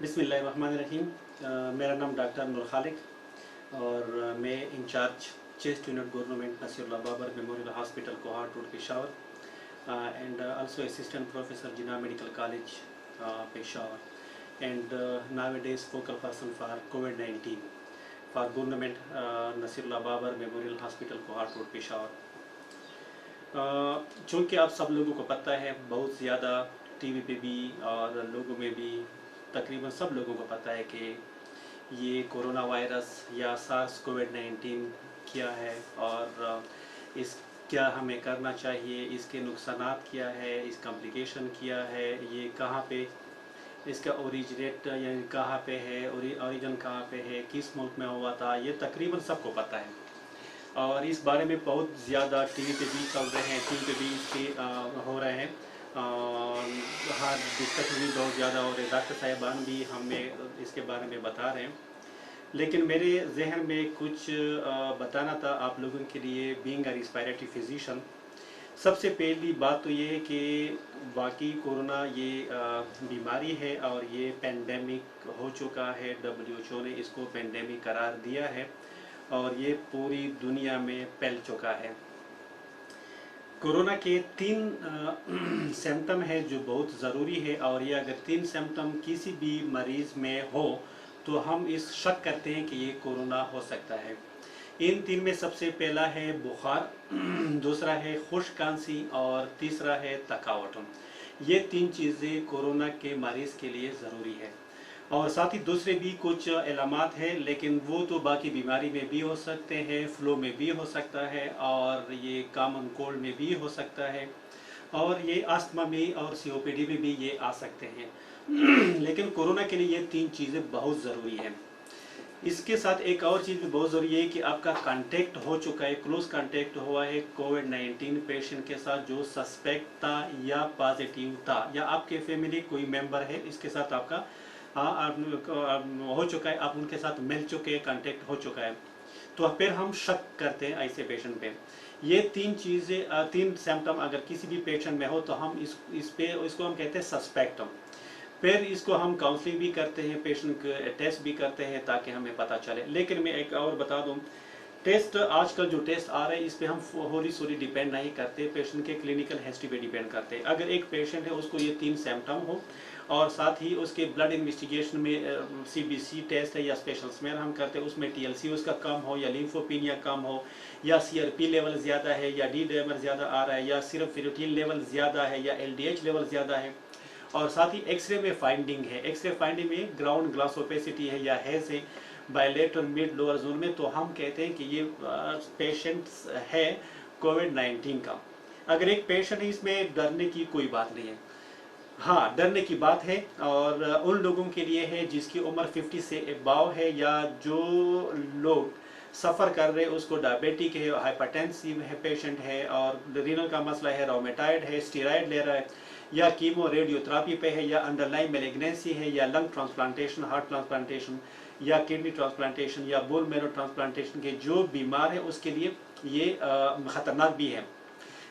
बिस्मिल्लाहिर्रहमानिर्रहीम। मेरा नाम डॉक्टर नूर खालिक और मैं incharge chest unit government Naseerullah Babar memorial hospital Kohat road Peshawar and also assistant professor Jinnah Medical College Peshawar and nowadays focal person for COVID-19 for government Nasirullah Babar Memorial Hospital Kohat road Peshawar. चूँकि आप सब लोगों को पता है, बहुत ज़्यादा टीवी पे भी और लोगों में भी तकरीबन सब लोगों को पता है कि ये कोरोना वायरस या सार्स कोविड-19 क्या है और इस क्या हमें करना चाहिए, इसके नुकसानात क्या है, इस कॉम्प्लिकेशन क्या है, ये कहाँ पे इसका ओरिजिनेट यानी कहाँ पे है, ओरिजिन कहाँ पे है, किस मुल्क में हुआ था, ये तकरीबन सबको पता है। और इस बारे में बहुत ज़्यादा टीवी पे भी चल रहे हैं, टीवी पे भी इसके हो रहे हैं, हर डिस्कशन भी बहुत ज़्यादा हो रहे हैं, डॉक्टर साहिबान भी हमें इसके बारे में बता रहे हैं। लेकिन मेरे जहन में कुछ बताना था आप लोगों के लिए, बीइंग अ रेस्पिरेटरी फिजिशियन। सबसे पहली बात तो ये है कि बाकी कोरोना ये बीमारी है और ये पेंडेमिक हो चुका है। WHO ने इसको पेंडेमिक करार दिया है और ये पूरी दुनिया में फैल चुका है। कोरोना के 3 सिम्टम है जो बहुत ज़रूरी है और ये अगर 3 सिम्टम किसी भी मरीज़ में हो तो हम इस शक करते हैं कि ये कोरोना हो सकता है। इन 3 में सबसे पहला है बुखार, दूसरा है खुश्क खांसी और तीसरा है थकावट। ये 3 चीज़ें कोरोना के मरीज़ के लिए ज़रूरी है। और साथ ही दूसरे भी कुछ इलामात हैं, लेकिन वो तो बाकी बीमारी में भी हो सकते हैं, फ्लू में भी हो सकता है और ये कॉमन कोल्ड में भी हो सकता है और ये अस्थमा में और COPD में भी ये आ सकते हैं। लेकिन कोरोना के लिए ये 3 चीज़ें बहुत ज़रूरी हैं। इसके साथ एक और चीज़ भी बहुत ज़रूरी है कि आपका कांटेक्ट हो चुका है, क्लोज कांटेक्ट हुआ है कोविड-19 पेशेंट के साथ जो सस्पेक्ट था या पॉजिटिव था, या आपके फैमिली कोई मेंबर है इसके साथ आपका हो चुका है, आप उनके साथ मिल चुके हैं, कांटेक्ट हो चुका है, तो फिर हम शक करते हैं ऐसे पेशेंट पे। ये 3 चीज़ें 3 सिम्टम अगर किसी भी पेशेंट में हो तो हम इसको हम कहते हैं सस्पेक्ट। फिर इसको हम काउंसलिंग भी करते हैं, पेशेंट के टेस्ट भी करते हैं ताकि हमें पता चले। लेकिन मैं एक और बता दूं, टेस्ट आजकल जो टेस्ट आ रहे हैं इस पे हम होली सोली डिपेंड नहीं करते, पेशेंट के क्लिनिकल हिस्ट्री पे डिपेंड करते हैं। अगर एक पेशेंट है उसको ये 3 सिम्टम हो और साथ ही उसके ब्लड इन्वेस्टिगेशन में CBC टेस्ट है या स्पेशल स्मेल हम करते हैं, उसमें TLC उसका कम हो या लिम्फोपीनिया कम हो या CRP लेवल ज़्यादा है या D डायमर ज़्यादा आ रहा है या सिर्फ फेरिटिन लेवल ज़्यादा है या LDH लेवल ज़्यादा है, और साथ ही एक्सरे में फाइंडिंग है, एक्सरे फाइंडिंग में ग्राउंड ग्लास ओपेसिटी है या हैज़ है बायलेटरल मिड लोअर जोन में, तो हम कहते हैं कि ये पेशेंट्स है कोविड-19 का। अगर एक पेशेंट है इसमें डरने की कोई बात नहीं है। हाँ, डरने की बात है और उन लोगों के लिए है जिसकी उम्र 50 से अबाव है या जो लोग सफ़र कर रहे हैं, उसको डायबिटिक है, हाइपरटेंसिव है पेशेंट है और रीनल का मसला है, रोमेटाइड है, स्टेरॉइड ले रहा है या कीमो रेडियोथेरेपी पे है या अंडरलाइन मैलिग्नेंसी है या लंग ट्रांसप्लांटेशन, हार्ट ट्रांसप्लांटेशन या किडनी ट्रांसप्लांटेशन या बोन मैरो ट्रांसप्लांटेशन के जो बीमार है उसके लिए ये ख़तरनाक भी है।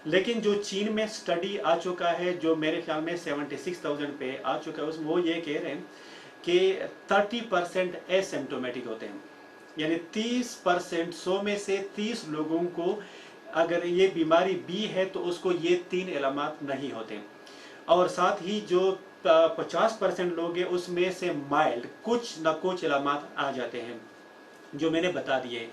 लेकिन जो चीन में स्टडी आ चुका है जो मेरे ख्याल में 76,000 पे आ चुका है, उसमें वो ये कह रहे हैं कि 30% एसिम्प्टोमेटिक होते हैं, यानी 30%, 100 में से 30 लोगों को अगर ये बीमारी भी है तो उसको ये 3 इलामात नहीं होते, और साथ ही जो 50% लोग हैं उसमें से माइल्ड कुछ न कुछ इलामात आ जाते हैं जो मैंने बता दिए।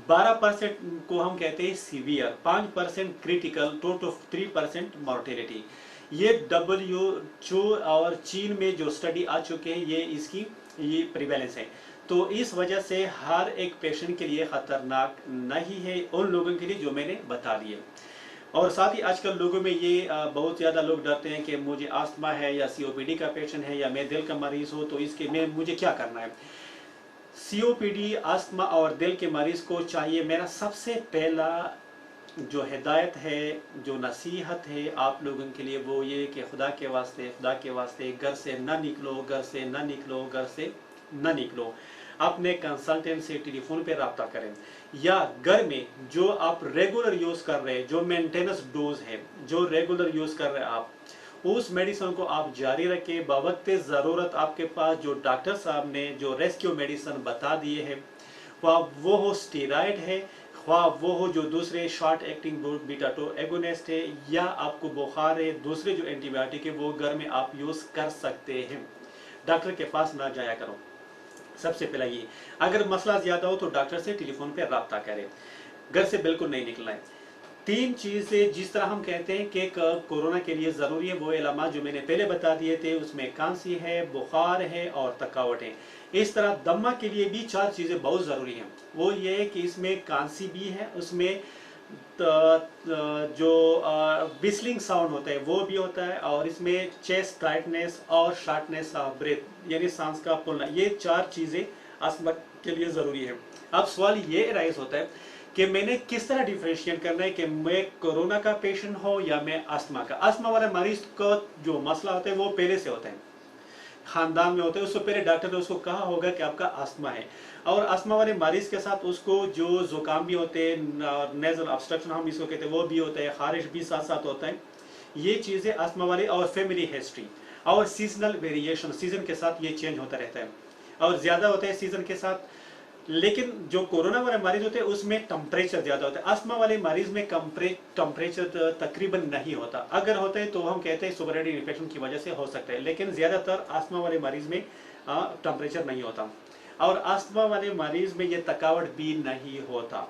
12% को हम कहते हैं सीवियर, 5% क्रिटिकल, टोटल 3% मॉर्टेलिटी। ये WHO और चीन में जो स्टडी आ चुके हैं ये प्रिवेलेंस है, तो इस वजह से हर एक पेशेंट के लिए ख़तरनाक नहीं है उन लोगों के लिए जो मैंने बता दिए। और साथ ही आजकल लोगों में ये बहुत ज़्यादा लोग डरते हैं कि मुझे आस्थमा है या COPD का पेशेंट है या मैं दिल का मरीज़ हो तो इसके में मुझे क्या करना है। COPD, आस्थमा और दिल के मरीज़ को चाहिए, मेरा सबसे पहला जो हिदायत है, जो नसीहत है आप लोगों के लिए वो ये कि खुदा के वास्ते घर से ना निकलो, घर से ना निकलो, घर से ना निकलो। अपने कंसल्टेंट से टेलीफोन पे रब्ता करें या घर में जो आप रेगुलर यूज़ कर रहे हैं, जो मेंटेनेंस डोज है जो रेगुलर यूज़ कर रहे हैं आप, उस मेडिसिन को आप जारी रखें। बवक्त ज़रूरत आपके पास जो डॉक्टर साहब ने जो रेस्क्यू मेडिसिन बता दिए हैं, वो हो स्टेरॉइड है, वो हो जो दूसरे शॉर्ट एक्टिंग बीटा 2 एगोनिस्ट है, या आपको बुखार है, दूसरे जो एंटीबायोटिक है वो घर में आप यूज़ कर सकते हैं। डॉक्टर के पास ना जाया करो। सबसे पहला ये, अगर मसला ज़्यादा हो तो डॉक्टर से टेलीफोन पे रब्ता करें, घर से बिल्कुल नहीं निकलना है। 3 चीज़ें जिस तरह हम कहते हैं कि कोरोना के लिए ज़रूरी है, वो इलामात जो मैंने पहले बता दिए थे, उसमें खांसी है, बुखार है और थकावट है। इस तरह दमा के लिए भी 4 चीज़ें बहुत ज़रूरी हैं। वो ये है कि इसमें खांसी भी है, उसमें जो बिस्लिंग साउंड होता है वो भी होता है, और इसमें चेस्ट टाइटनेस और शॉर्टनेस ऑफ ब्रेथ यानी सांस का फूलना, ये 4 चीज़ें अस्थमा के लिए ज़रूरी है। अब सवाल ये राइज होता है कि मैंने किस तरह डिफरेंशिएट करना है कि मैं कोरोना का पेशेंट हो या मैं अस्थमा का। अस्थमा वाले मरीज का जो मसला होता है वो पहले से होता है, खानदान में होता है, उससे पहले डॉक्टर ने उसको कहा होगा कि आपका अस्थमा है। और अस्थमा वाले मरीज के साथ उसको जो जुकाम भी होते हैं, नेजल ऑब्स्ट्रक्शन हम इसको कहते हैं, वो भी होता है, खारिश भी साथ साथ होता है। ये चीज़ें अस्थमा वाले, और फैमिली हिस्ट्री और सीजनल वेरिएशन, सीजन के साथ ये चेंज होता रहता है और ज़्यादा होता है सीजन के साथ। लेकिन जो कोरोना वाले मरीज होते हैं उसमें टेम्परेचर ज़्यादा होता है। अस्थमा वाले मरीज में टेम्परेचर तकरीबन नहीं होता, अगर होता है तो हम कहते हैं सुपरहेटेड इन्फेक्शन की वजह से हो सकता है, लेकिन ज़्यादातर अस्थमा वाले मरीज में टेम्परेचर नहीं होता। और अस्थमा वाले मरीज में ये थकावट भी नहीं होता।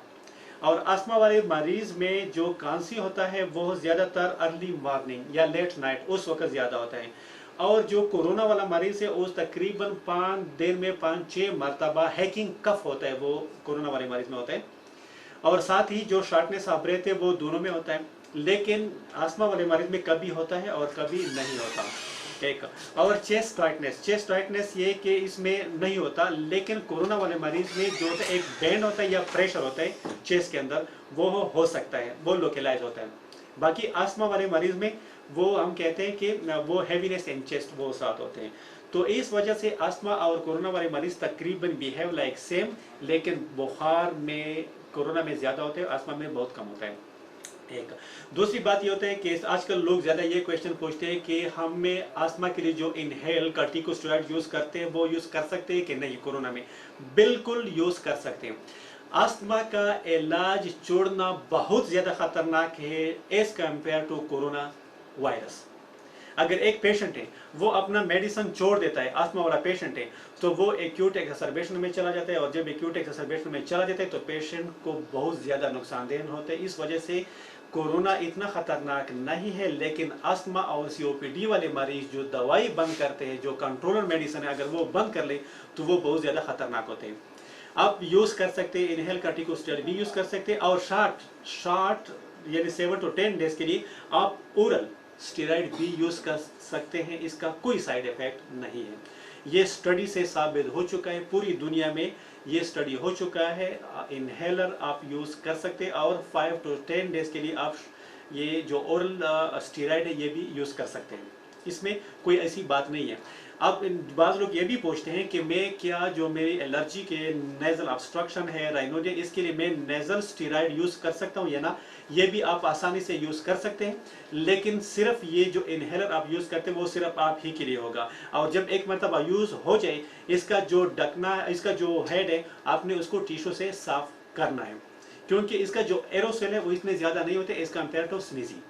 और अस्थमा वाले मरीज में जो खांसी होता है वो ज़्यादातर अर्ली मॉर्निंग या लेट नाइट उस वक्त ज़्यादा होता है। और जो कोरोना वाला मरीज है उस तकरीबन 5 दिन में 5-6 मरतबा हैकिंग कफ होता है, वो कोरोना वाले मरीज में होता है। और साथ ही जो शॉर्टनेस ऑफ ब्रेथ है वो दोनों में होता है, लेकिन अस्थमा वाले मरीज में कभी होता है और कभी नहीं होता। एक और चेस्ट टाइटनेस ये कि इसमें नहीं होता, लेकिन कोरोना वाले मरीज में जो होता है एक बैंड होता है या प्रेशर होता है चेस्ट के अंदर, वो हो सकता है, वो लोकलाइज होता है। बाकी अस्थमा वाले मरीज में वो हम कहते हैं कि वो हैवीनेस इन चेस्ट वो साथ होते हैं। तो इस वजह से अस्थमा और कोरोना वाले मरीज तकरीबन बिहेव लाइक सेम, लेकिन बुखार में कोरोना में ज़्यादा होते हैं, अस्थमा में बहुत कम होता है। एक दूसरी बात ये होता है कि आजकल लोग ज़्यादा ये क्वेश्चन पूछते हैं कि हमें अस्थमा के लिए जो इनहेल कार्टिकोस्टेरॉइड यूज़ करते हैं वो यूज़ कर सकते हैं कि नहीं कोरोना में। बिल्कुल यूज़ कर सकते हैं। अस्थमा का इलाज छोड़ना बहुत ज़्यादा खतरनाक है as compare to corona virus. अगर एक पेशेंट है वो अपना मेडिसिन छोड़ देता है, अस्थमा वाला पेशेंट है, तो वो एक्यूट एक्सरबेशन में चला जाता है, और जब एक्यूट एक्सरबेशन में चला जाता है तो पेशेंट को बहुत ज़्यादा नुकसानदेह होता है। इस वजह से कोरोना इतना ख़तरनाक नहीं है, लेकिन अस्थमा और COPD वाले मरीज जो दवाई बंद करते हैं, जो कंट्रोलर मेडिसिन है, अगर वो बंद कर ले तो वो बहुत ज़्यादा खतरनाक होते हैं। आप यूज़ कर सकते हैं इनहेल कार्टिकोस्टेरॉइड भी यूज़ कर सकते हैं, और शॉर्ट यानी 7 to 10 डेज के लिए आप ओरल स्टेरॉइड भी यूज़ कर सकते हैं। इसका कोई साइड इफेक्ट नहीं है। ये स्टडी से साबित हो चुका है, पूरी दुनिया में ये स्टडी हो चुका है। इनहेलर आप यूज़ कर सकते हैं, और 5 to 10 डेज के लिए आप ये जो ओरल स्टेरॉइड है ये भी यूज़ कर सकते हैं। इसमें कोई ऐसी बात नहीं है। अब बाज़ लोग ये भी पूछते हैं कि मैं क्या जो मेरी एलर्जी के नेज़ल ऑब्स्ट्रक्शन है, राइनोडिया, इसके लिए मैं नेज़ल स्टेरॉइड यूज़ कर सकता हूँ या ना। ये भी आप आसानी से यूज़ कर सकते हैं, लेकिन सिर्फ ये जो इनहेलर आप यूज़ करते हैं वो सिर्फ आप ही के लिए होगा। और जब एक मरतबा यूज़ हो जाए, इसका जो ढकना, इसका जो हेड है, आपने उसको टिश्यू से साफ करना है, क्योंकि इसका जो एरोसोल है वो इतने ज़्यादा नहीं होते एज कम्पेयर टू स्नीजी।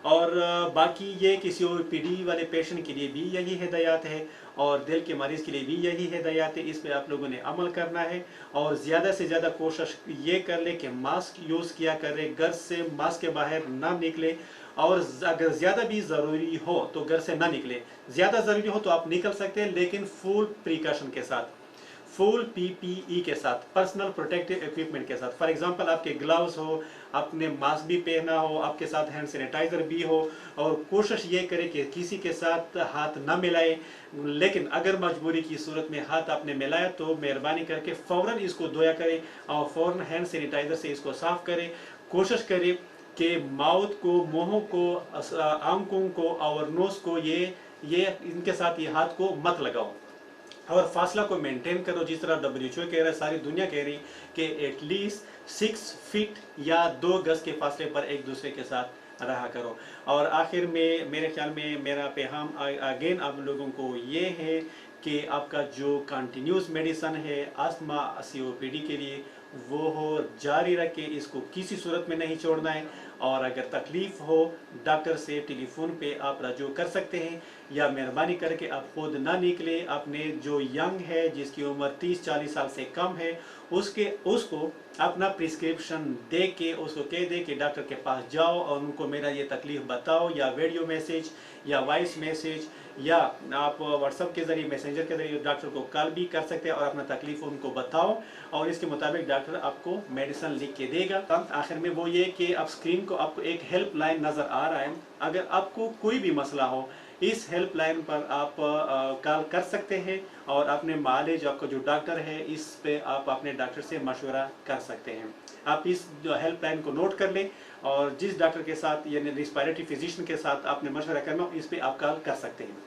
और बाकी ये कि COPD वाले पेशेंट के लिए भी यही हिदायत है, और दिल के मरीज़ के लिए भी यही हिदायत है। इस पर आप लोगों ने अमल करना है, और ज़्यादा से ज़्यादा कोशिश ये कर ले कि मास्क यूज़ किया करें, घर से मास्क के बाहर ना निकले, और अगर ज़्यादा भी ज़रूरी हो तो घर से ना निकले। ज़्यादा ज़रूरी हो तो आप निकल सकते हैं, लेकिन फुल प्रिकॉशन के साथ, फुल PPE के साथ, पर्सनल प्रोटेक्टिव इक्विपमेंट के साथ। फॉर एग्जांपल आपके ग्लव्स हो, आपने मास्क भी पहना हो, आपके साथ हैंड सैनिटाइज़र भी हो, और कोशिश ये करें कि किसी के साथ हाथ ना मिलाएं। लेकिन अगर मजबूरी की सूरत में हाथ आपने मिलाया तो मेहरबानी करके फ़ौरन इसको धोया करें, और फ़ौरन हैंड सैनिटाइज़र से इसको साफ़ करें। कोशिश करें कि माउथ को, मुँह को, आंखों को और नोज़ को ये इनके साथ ये हाथ को मत लगाओ, और फासला को मेंटेन करो। जिस तरह WHO कह रहा है, सारी दुनिया कह रही कि एटलीस्ट 6 फीट या 2 गज के फासले पर एक दूसरे के साथ रहा करो। और आखिर में मेरे ख्याल में मेरा पैगाम अगेन आप लोगों को ये है कि आपका जो कंटिन्यूस मेडिसन है अस्थमा COPD के लिए वो हो जारी रखें, इसको किसी सूरत में नहीं छोड़ना है। और अगर तकलीफ़ हो डॉक्टर से टेलीफोन पे आप रजू कर सकते हैं, या मेहरबानी करके आप खुद ना निकले। अपने जो यंग है जिसकी उम्र 30-40 साल से कम है उसको अपना प्रिस्क्रिप्शन दे के उसको कह दे कि डॉक्टर के पास जाओ और उनको मेरा ये तकलीफ़ बताओ, या वीडियो मैसेज या वॉइस मैसेज या आप व्हाट्सएप के ज़रिए मैसेंजर के ज़रिए डॉक्टर को कॉल भी कर सकते हैं और अपना तकलीफ़ उनको बताओ और इसके मुताबिक डॉक्टर आपको मेडिसिन लिख के देगा। आखिर में वो ये कि आप स्क्रीन को आपको एक हेल्प लाइन नज़र आ रहा है, अगर आपको कोई भी मसला हो इस हेल्प लाइन पर आप कॉल कर सकते हैं और अपने मालिज आपको जो डॉक्टर है इस पे आप अपने डॉक्टर से मशवरा कर सकते हैं। आप इस जो हेल्प लाइन को नोट कर लें और जिस डॉक्टर के साथ यानी रिस्पायरेटरी फिजिशियन के साथ आपने मशवरा करना इस पे आप कॉल कर सकते हैं।